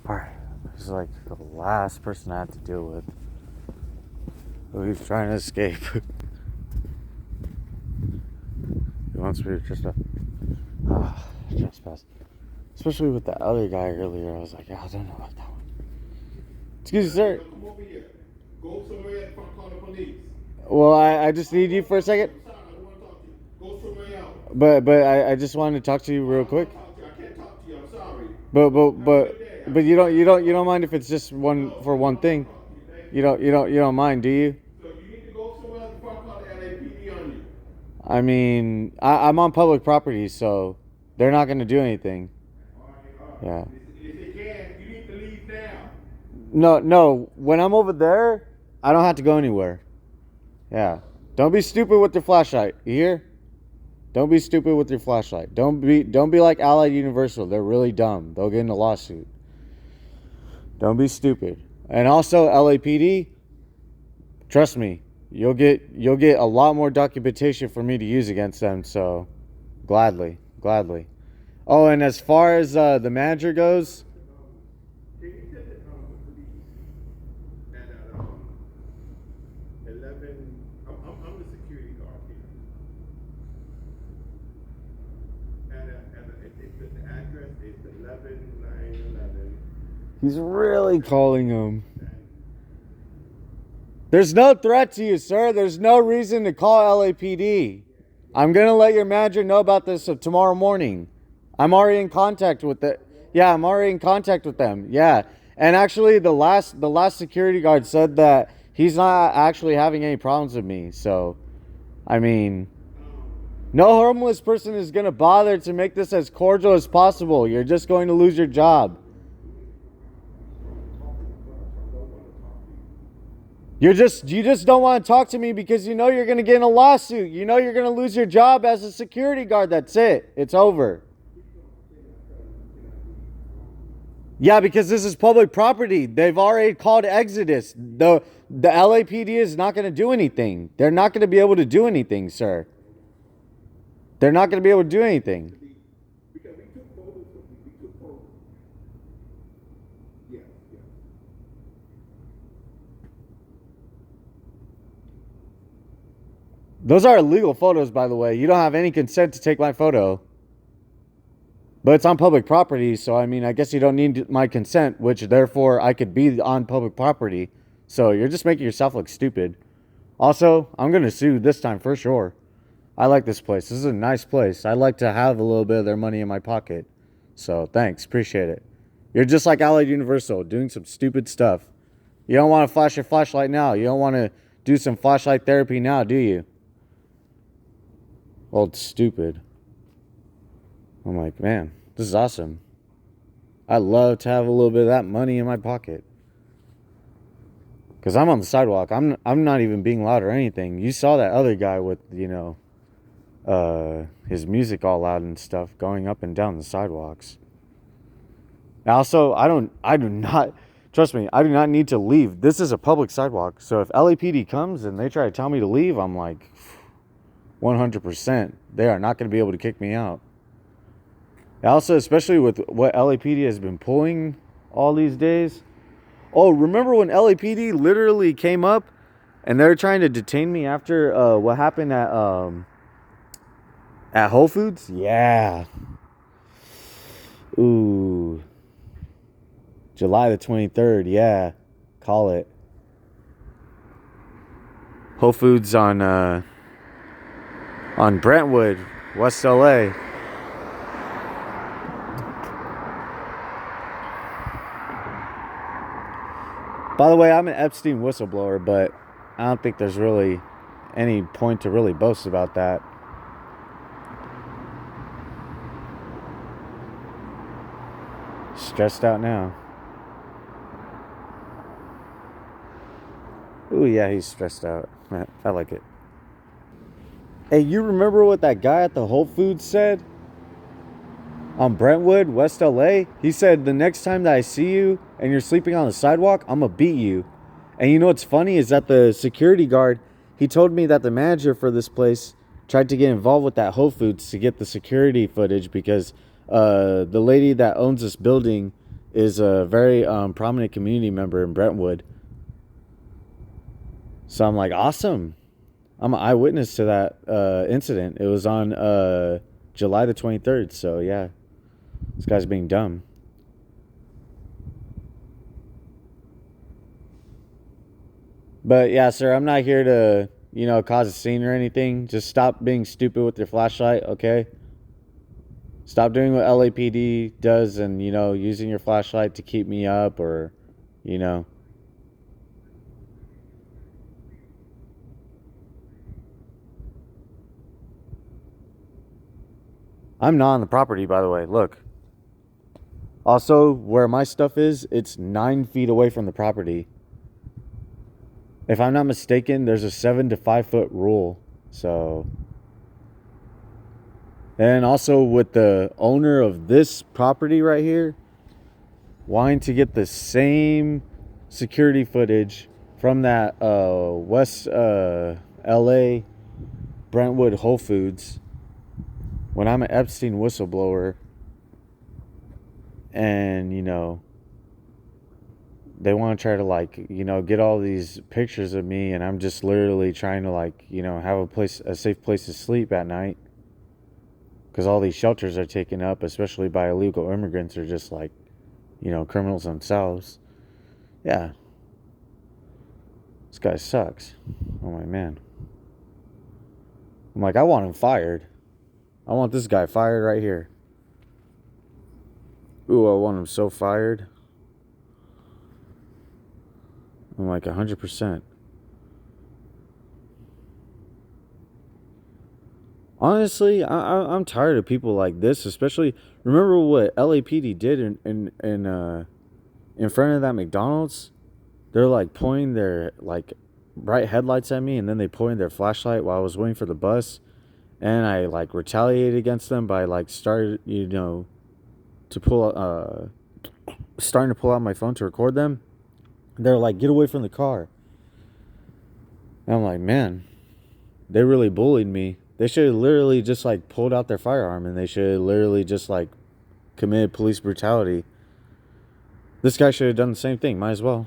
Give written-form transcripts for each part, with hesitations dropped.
Alright, this is like the last person I have to deal with who's trying to escape. He wants me to just trespass. Especially with the other guy earlier, I was like, yeah, I don't know about that one. Excuse me, sir. Come over here. Go somewhere and call the police. Well, I just need you for a second. I'm sorry, I don't want to talk to you. Go somewhere else. But I just wanted to talk to you real quick. I can't talk to you. I'm sorry. But you don't mind if it's just one thing. You don't mind, do you? So you need to go somewhere else before I call the LAPD on you. I mean, I'm on public property, so they're not going to do anything. All right. Yeah. If they can, you need to leave now. No. When I'm over there, I don't have to go anywhere. Yeah. Don't be stupid with your flashlight. You hear? Don't be stupid with your flashlight. Don't be like Allied Universal. They're really dumb. They'll get in a lawsuit. Don't be stupid. And also LAPD, trust me, you'll get a lot more documentation for me to use against them, so gladly. Oh, and as far as the manager goes, Can you tell the police at 11? I'm the security guard here. The address is 11911. he's really calling him. There's no threat to you, sir. There's no reason to call LAPD. I'm going to let your manager know about this tomorrow morning. I'm already in contact with it. Yeah, I'm already in contact with them. Yeah. And actually the last security guard said that he's not actually having any problems with me. So, I mean, no homeless person is going to bother to make this as cordial as possible. You're just going to lose your job. You just don't want to talk to me because you know you're going to get in a lawsuit. You know you're going to lose your job as a security guard. That's it. It's over. Yeah, because this is public property. They've already called Exodus. The LAPD is not going to do anything. They're not going to be able to do anything, sir. They're not going to be able to do anything. Because we took photos. Yeah. Those are illegal photos, by the way. You don't have any consent to take my photo. But it's on public property, so I mean, I guess you don't need my consent, which therefore I could be on public property. So you're just making yourself look stupid. Also, I'm going to sue this time for sure. I like this place. This is a nice place. I like to have a little bit of their money in my pocket. So thanks. Appreciate it. You're just like Allied Universal, doing some stupid stuff. You don't want to flash your flashlight now. You don't want to do some flashlight therapy now, do you? Well, it's stupid. I'm like, man, this is awesome. I love to have a little bit of that money in my pocket. Because I'm on the sidewalk. I'm not even being loud or anything. You saw that other guy with, his music all loud and stuff going up and down the sidewalks. Also, trust me, I do not need to leave. This is a public sidewalk. So if LAPD comes and they try to tell me to leave, I'm like, 100%. They are not going to be able to kick me out. Also, especially with what LAPD has been pulling all these days. Oh, remember when LAPD literally came up and they were trying to detain me after what happened at Whole Foods? Yeah. Ooh. July the 23rd, yeah. Call it. Whole Foods on Brentwood, West LA. By the way, I'm an Epstein whistleblower, but I don't think there's really any point to really boast about that. Stressed out now. Ooh, yeah, he's stressed out. I like it. Hey, you remember what that guy at the Whole Foods said? On Brentwood, West LA? He said, the next time that I see you and you're sleeping on the sidewalk, I'm gonna beat you. And you know what's funny is that the security guard, he told me that the manager for this place tried to get involved with that Whole Foods to get the security footage because the lady that owns this building is a very prominent community member in Brentwood. So I'm like, awesome. I'm an eyewitness to that incident. It was on July the 23rd. So yeah, this guy's being dumb. But yeah, sir, I'm not here to, cause a scene or anything. Just stop being stupid with your flashlight, okay? Stop doing what LAPD does and, using your flashlight to keep me up or, you know. I'm not on the property, by the way. Look. Also, where my stuff is, it's 9 feet away from the property. If I'm not mistaken, there's a 7 to 5 foot rule. So, and also with the owner of this property right here wanting to get the same security footage from that West LA Brentwood Whole Foods when I'm an Epstein whistleblower, and they want to try to get all these pictures of me, and I'm just literally trying to have a safe place to sleep at night, because all these shelters are taken up, especially by illegal immigrants or just criminals themselves. Yeah, this guy sucks. Oh my man. I'm like, I want him fired. I want this guy fired right here. Ooh, I want him so fired. I'm like 100%. Honestly, I'm tired of people like this. Especially, remember what LAPD did in front of that McDonald's? They're like pointing their bright headlights at me, and then they pointed their flashlight while I was waiting for the bus, and I retaliated against them by started to pull starting to pull out my phone to record them. They're like, get away from the car. And I'm like, man, they really bullied me. They should have literally just pulled out their firearm, and they should have literally just committed police brutality. This guy should have done the same thing. Might as well.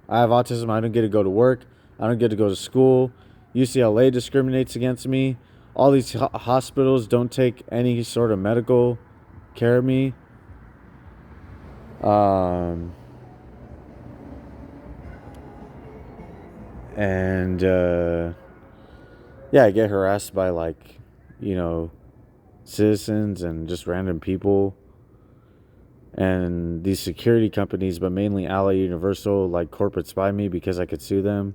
I have autism. I don't get to go to work. I don't get to go to school. UCLA discriminates against me. All these hospitals don't take any sort of medical care of me. And yeah, I get harassed by citizens and just random people, and these security companies, but mainly Ally Universal, corporate spy me because I could sue them.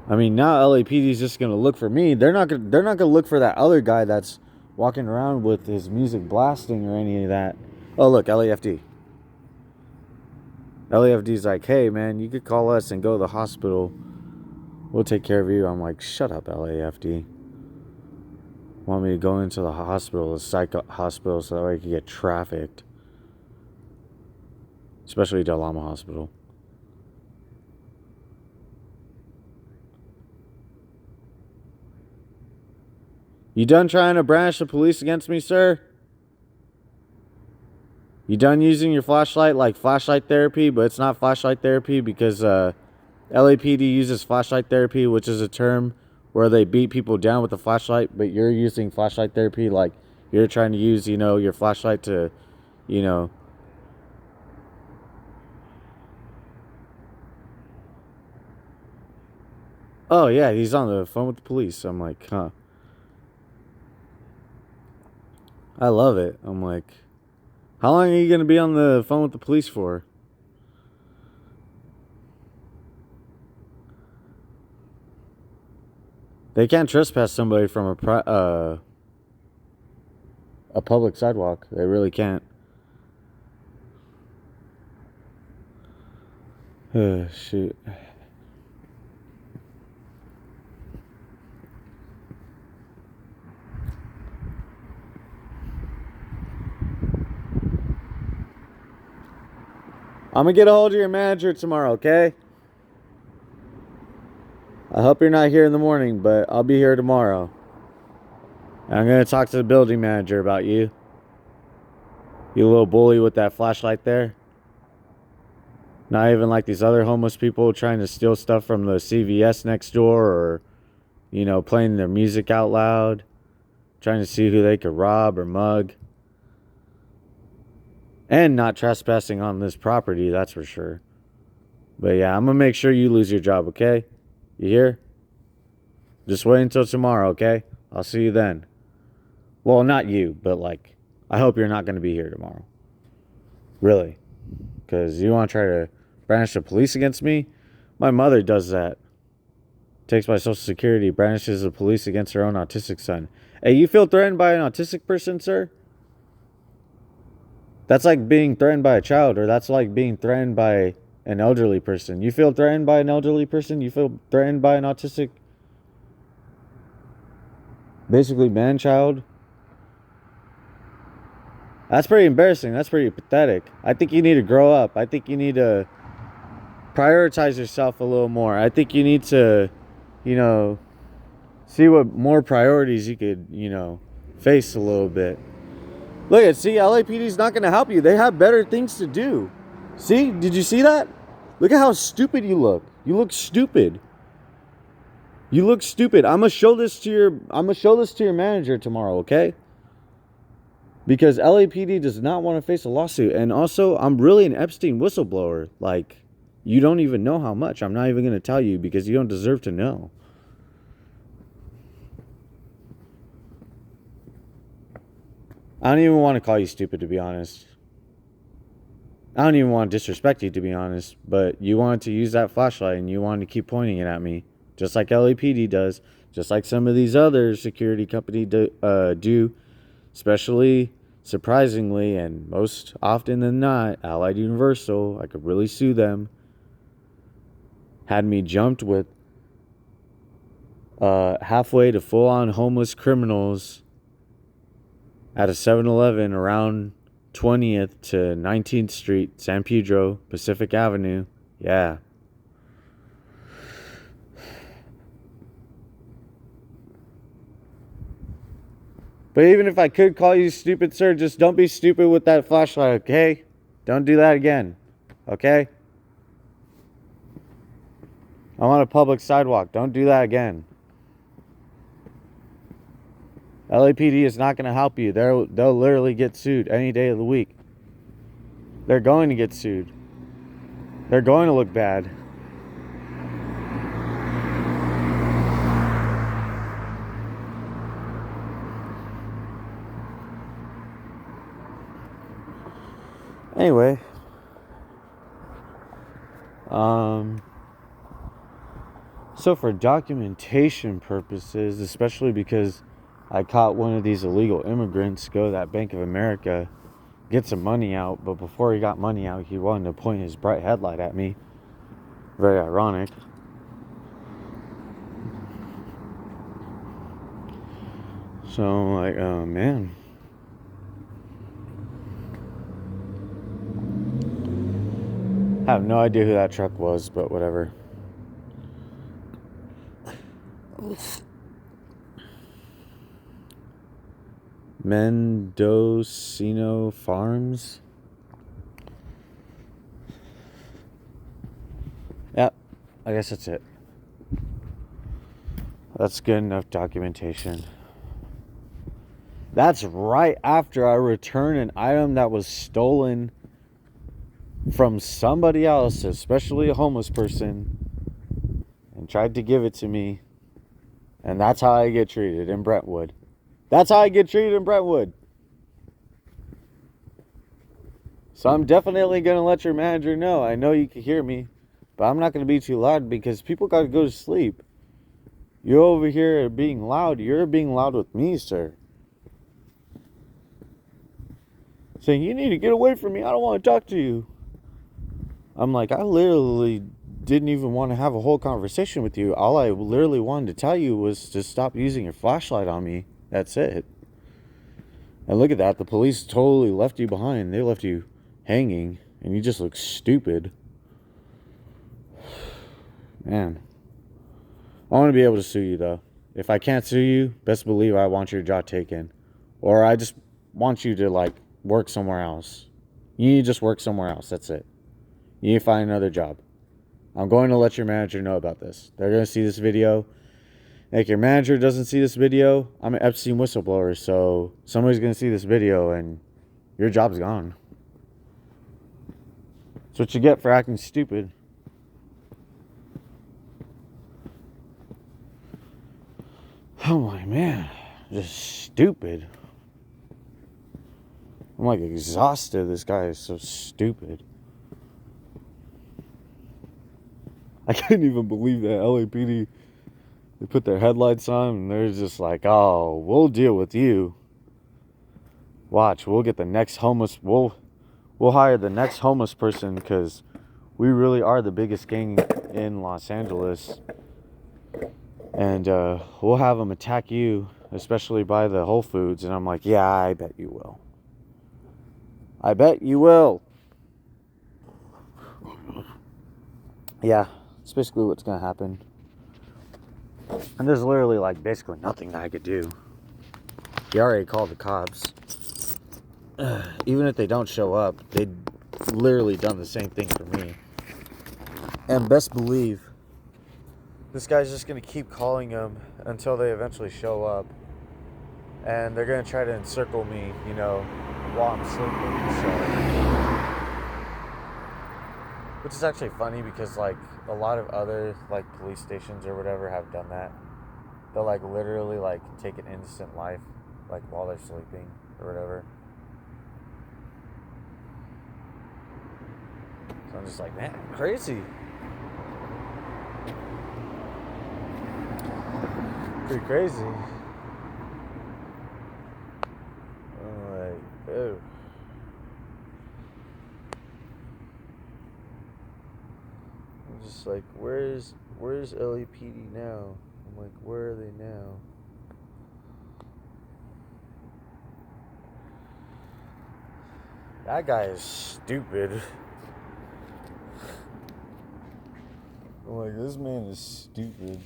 I mean, now LAPD is just gonna look for me. They're not gonna look for that other guy that's walking around with his music blasting or any of that. Oh look, LAFD. LAFD's like, hey man, you could call us and go to the hospital. We'll take care of you. I'm like, shut up, LAFD. Want me to go into the hospital, the psych hospital, so that way I can get trafficked. Especially Del Llama Hospital. You done trying to branch the police against me, sir? You done using your flashlight like flashlight therapy, but it's not flashlight therapy because LAPD uses flashlight therapy, which is a term where they beat people down with a flashlight, but you're using flashlight therapy like you're trying to use, your flashlight to, Oh, yeah, he's on the phone with the police. I'm like, huh. I love it. I'm like, how long are you going to be on the phone with the police for? They can't trespass somebody from a public sidewalk. They really can't. Shoot. I'm going to get a hold of your manager tomorrow, okay? I hope you're not here in the morning, but I'll be here tomorrow. And I'm going to talk to the building manager about you. You little bully with that flashlight there. Not even like these other homeless people trying to steal stuff from the CVS next door, or, you know, playing their music out loud, trying to see who they could rob or mug. And not trespassing on this property, that's for sure. But yeah, I'm going to make sure you lose your job, okay? You hear? Just wait until tomorrow, okay? I'll see you then. Well, not you, but like, I hope you're not going to be here tomorrow. Really. Because you want to try to brandish the police against me? My mother does that. Takes my social security, brandishes the police against her own autistic son. Hey, you feel threatened by an autistic person, sir? That's like being threatened by a child, or that's like being threatened by an elderly person. You feel threatened by an elderly person? You feel threatened by an autistic, basically man-child? That's pretty embarrassing. That's pretty pathetic. I think you need to grow up. I think you need to prioritize yourself a little more. I think you need to, you know, see what more priorities you could, you know, face a little bit. Look at, see, LAPD's not going to help you. They have better things to do. See, did you see that? Look at how stupid you look. You look stupid. You look stupid. I'm gonna show this to your manager tomorrow, okay? Because LAPD does not want to face a lawsuit. And also, I'm really an Epstein whistleblower. Like, you don't even know how much. I'm not even going to tell you because you don't deserve to know. I don't even want to call you stupid, to be honest. I don't even want to disrespect you, to be honest. But you wanted to use that flashlight and you wanted to keep pointing it at me. Just like LAPD does. Just like some of these other security companies do. Especially, surprisingly, and most often than not, Allied Universal. I could really sue them. Had me jumped with halfway to full-on homeless criminals at a 7-Eleven around 20th to 19th Street, San Pedro, Pacific Avenue. Yeah. But even if I could call you stupid, sir, just don't be stupid with that flashlight, okay? Don't do that again, okay? I'm on a public sidewalk. Don't do that again. LAPD is not going to help you. They'll literally get sued any day of the week. They're going to get sued. They're going to look bad. Anyway, so for documentation purposes, especially because I caught one of these illegal immigrants go to that Bank of America, get some money out, but before he got money out, he wanted to point his bright headlight at me. Very ironic. So I'm like, oh man. I have no idea who that truck was, but whatever. Mendocino Farms. Yep, I guess that's it. That's good enough documentation. That's right after I return an item that was stolen from somebody else, especially a homeless person, and tried to give it to me. And that's how I get treated in Brentwood. That's how I get treated in Brentwood. So I'm definitely going to let your manager know. I know you can hear me, but I'm not going to be too loud because people got to go to sleep. You're over here being loud. You're being loud with me, sir. Saying, you need to get away from me. I don't want to talk to you. I'm like, I literally didn't even want to have a whole conversation with you. All I literally wanted to tell you was to stop using your flashlight on me. That's it. And look at that. The police totally left you behind. They left you hanging. And you just look stupid. Man. I want to be able to sue you, though. If I can't sue you, best believe I want your job taken. Or I just want you to, like, work somewhere else. You need to just work somewhere else. That's it. You need to find another job. I'm going to let your manager know about this. They're going to see this video. Like, your manager doesn't see this video, I'm an Epstein whistleblower, so somebody's going to see this video and your job's gone. That's what you get for acting stupid. Oh my man, just stupid. I'm like exhausted. This guy is so stupid. I couldn't even believe that LAPD, they put their headlights on and they're just like, oh, we'll deal with you. Watch, we'll get the next homeless, we'll hire the next homeless person because we really are the biggest gang in Los Angeles. And we'll have them attack you, especially by the Whole Foods. And I'm like, yeah, I bet you will. I bet you will. Yeah, it's basically what's going to happen. And there's literally, like, basically nothing that I could do. He already called the cops. Even if they don't show up, they'd literally done the same thing for me. And best believe, this guy's just going to keep calling them until they eventually show up. And they're going to try to encircle me, you know, while I'm sleeping. So, which is actually funny because, like, a lot of other, like, police stations or whatever have done that. They'll, like, literally, like, take an innocent life, like, while they're sleeping or whatever. So I'm just like, man, crazy. Pretty crazy. I'm like, ew. I'm just like, where's LAPD now? I'm like, where are they now? That guy is stupid. I'm like, this man is stupid.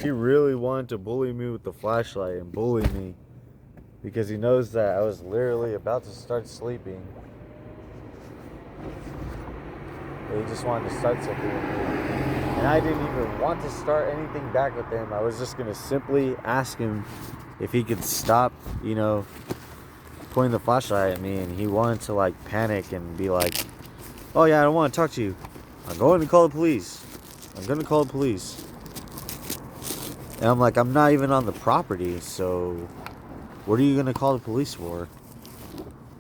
He really wanted to bully me with the flashlight and bully me because he knows that I was literally about to start sleeping. He just wanted to start something with me. And I didn't even want to start anything back with him. I was just going to simply ask him if he could stop, you know, pointing the flashlight at me. And he wanted to, like, panic and be like, oh yeah, I don't want to talk to you. I'm going to call the police. I'm going to call the police. And I'm like, I'm not even on the property, so what are you going to call the police for?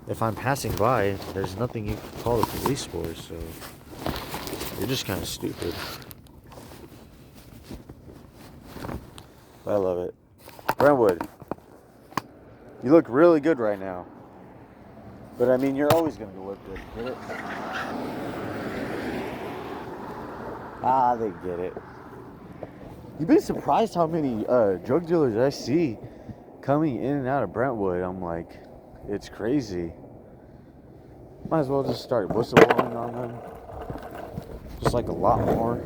If I'm passing by, there's nothing you can call the police for, so you're just kind of stupid. But I love it. Brentwood, you look really good right now. But I mean, you're always going to look good, get it? Ah, they get it. You'd be surprised how many drug dealers I see coming in and out of Brentwood. I'm like, it's crazy. Might as well just start whistleblowing on them. Just like a lot more.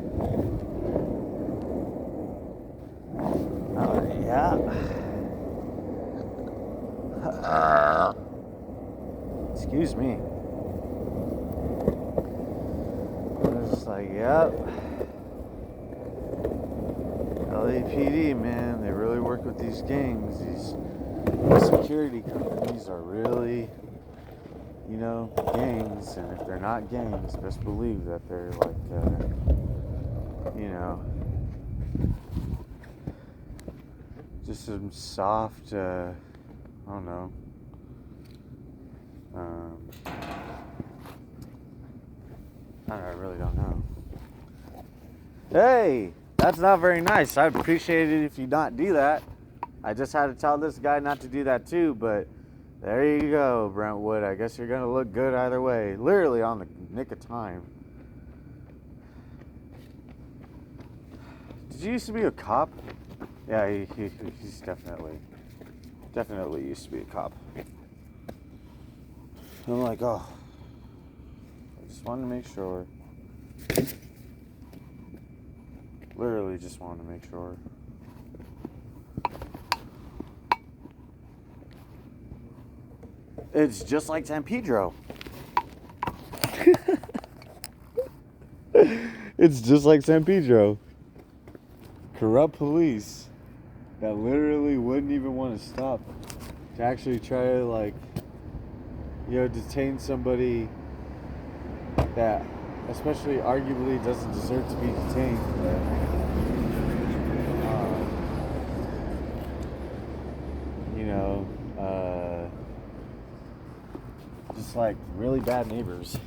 Yeah. Excuse me. I was just like, yep. LAPD, man, they really work with these gangs. These security companies are really, you know, gangs. And if they're not gangs, best believe that they're like, you know, just some soft, I don't know. I really don't know. Hey! That's not very nice. I'd appreciate it if you not do that. I just had to tell this guy not to do that too, but there you go, Brentwood. I guess you're going to look good either way. Literally on the nick of time. Did you used to be a cop? Yeah, he's definitely used to be a cop. I'm like, oh, I just wanted to make sure. Literally just wanted to make sure. It's just like San Pedro. It's just like San Pedro. Corrupt police that literally wouldn't even want to stop to actually try to, like, detain somebody that especially arguably doesn't deserve to be detained. You know, just like really bad neighbors.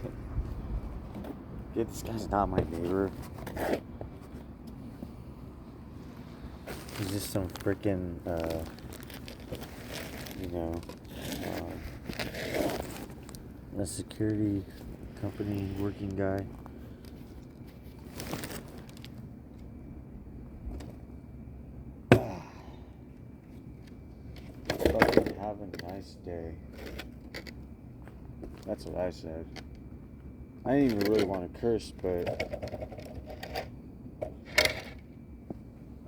Yeah, this guy's not my neighbor. He's just some freaking, a security company working guy. Fucking have a nice day. That's what I said. I didn't even really want to curse, but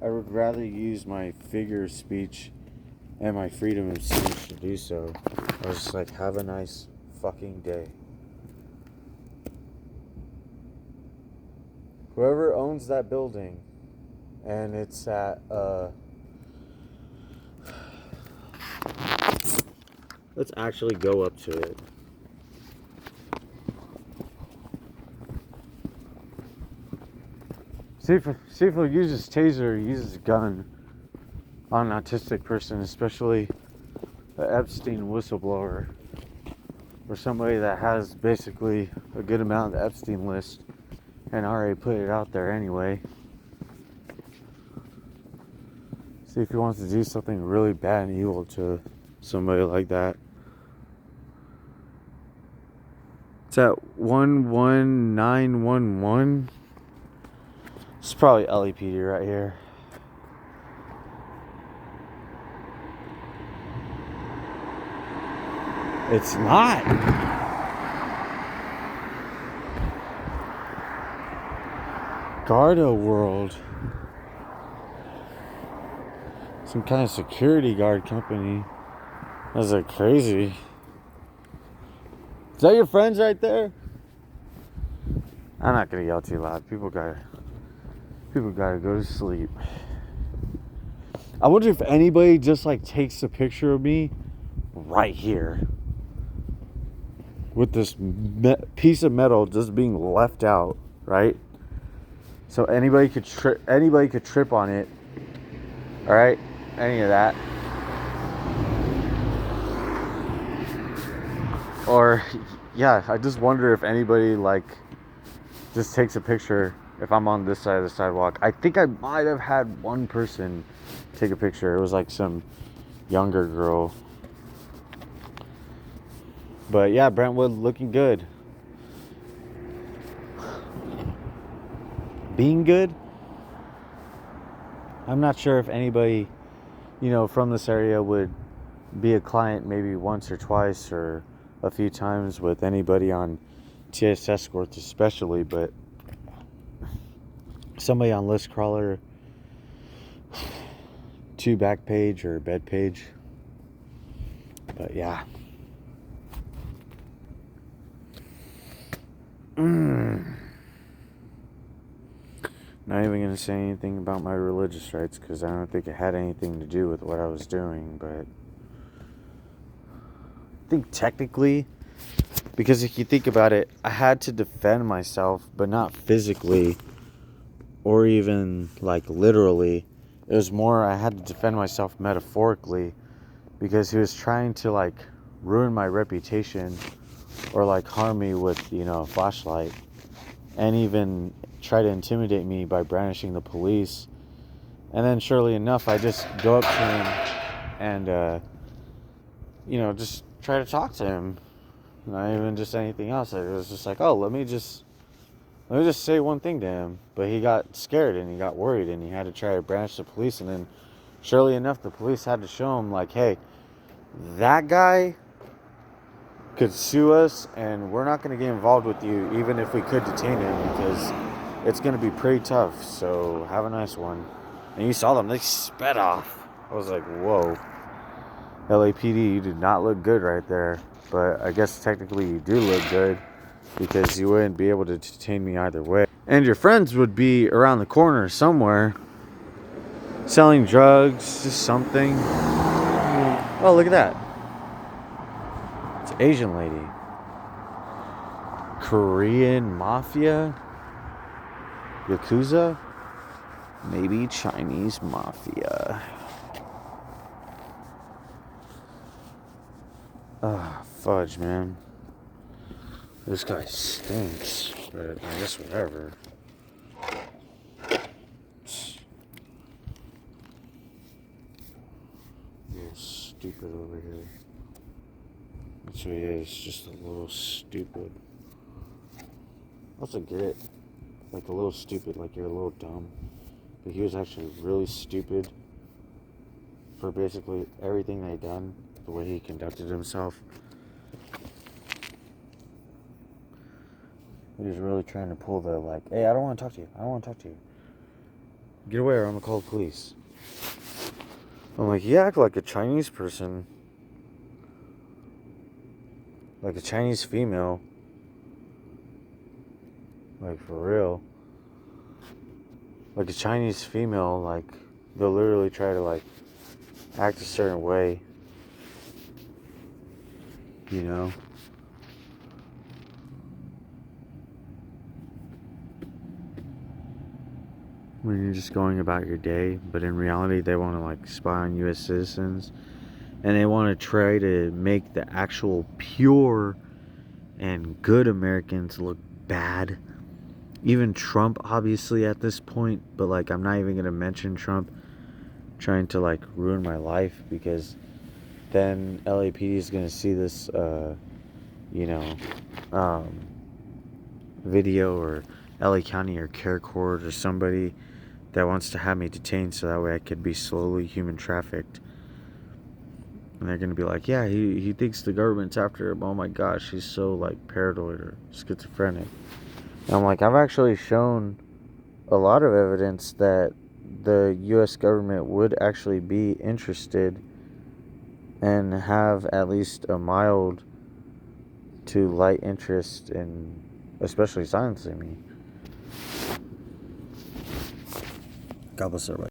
I would rather use my figure of speech and my freedom of speech to do so. I was just like, have a nice fucking day. Whoever owns that building, and it's at, let's actually go up to it. See if he'll use his taser or uses a gun on an autistic person, especially the Epstein whistleblower, or somebody that has basically a good amount of the Epstein list and already put it out there anyway. See if he wants to do something really bad and evil to somebody like that. It's at 11911. It's probably LAPD right here. It's not. Garda World. Some kind of security guard company. That's like crazy. Is that your friends right there? I'm not gonna yell too loud. People gotta go to sleep. I wonder if anybody just like takes a picture of me right here with this piece of metal just being left out, right? So anybody could trip on it. All right, any of that, or yeah, I just wonder if anybody like just takes a picture if I'm on this side of the sidewalk. I think I might have had one person take a picture. It was like some younger girl. But yeah, Brentwood looking good. Being good? I'm not sure if anybody, from this area would be a client maybe once or twice or a few times with anybody on TS Escorts especially, but somebody on List Crawler, 2 back page or bed page. But yeah. Not even going to say anything about my religious rights because I don't think it had anything to do with what I was doing, but I think technically, because if you think about it, I had to defend myself, but not physically or even like literally. It was more I had to defend myself metaphorically because he was trying to like ruin my reputation or like harm me with, a flashlight, and even try to intimidate me by brandishing the police. And then surely enough, I just go up to him and just try to talk to him, not even just anything else. It was just like, oh, let me just say one thing to him. But he got scared and he got worried and he had to try to brandish the police. And then surely enough, the police had to show him like, hey, that guy could sue us and we're not going to get involved with you even if we could detain him, because it's going to be pretty tough. So have a nice one. And you saw them, they sped off. I was like, whoa. LAPD, you did not look good right there. But I guess technically you do look good, because you wouldn't be able to detain me either way. And your friends would be around the corner somewhere, selling drugs, just something. Oh, look at that. It's an Asian lady. Korean mafia? Yakuza? Maybe Chinese mafia. Ah, fudge, man. This guy stinks, but I guess whatever. Little stupid over here. That's what he is, just a little stupid. Also get it. Like a little stupid, like you're a little dumb. But he was actually really stupid for basically everything they done, the way he conducted himself. He was really trying to pull the, like, hey, I don't want to talk to you. I don't want to talk to you. Get away or I'm going to call the police. I'm like, you act like a Chinese person. Like a Chinese female. Like, for real. Like a Chinese female, like, they'll literally try to, like, act a certain way. You know? When you're just going about your day, but in reality they want to like spy on US citizens, and they want to try to make the actual pure and good Americans look bad. Even Trump, obviously, at this point, but like I'm not even gonna mention Trump trying to like ruin my life, because then LAPD is gonna see this video, or LA County or Care Court or somebody that wants to have me detained, so that way I could be slowly human trafficked. And they're gonna be like, yeah, he thinks the government's after him. Oh my gosh, he's so like paranoid or schizophrenic. And I'm like, I've actually shown a lot of evidence that the US government would actually be interested and have at least a mild to light interest in especially silencing me. God bless everybody.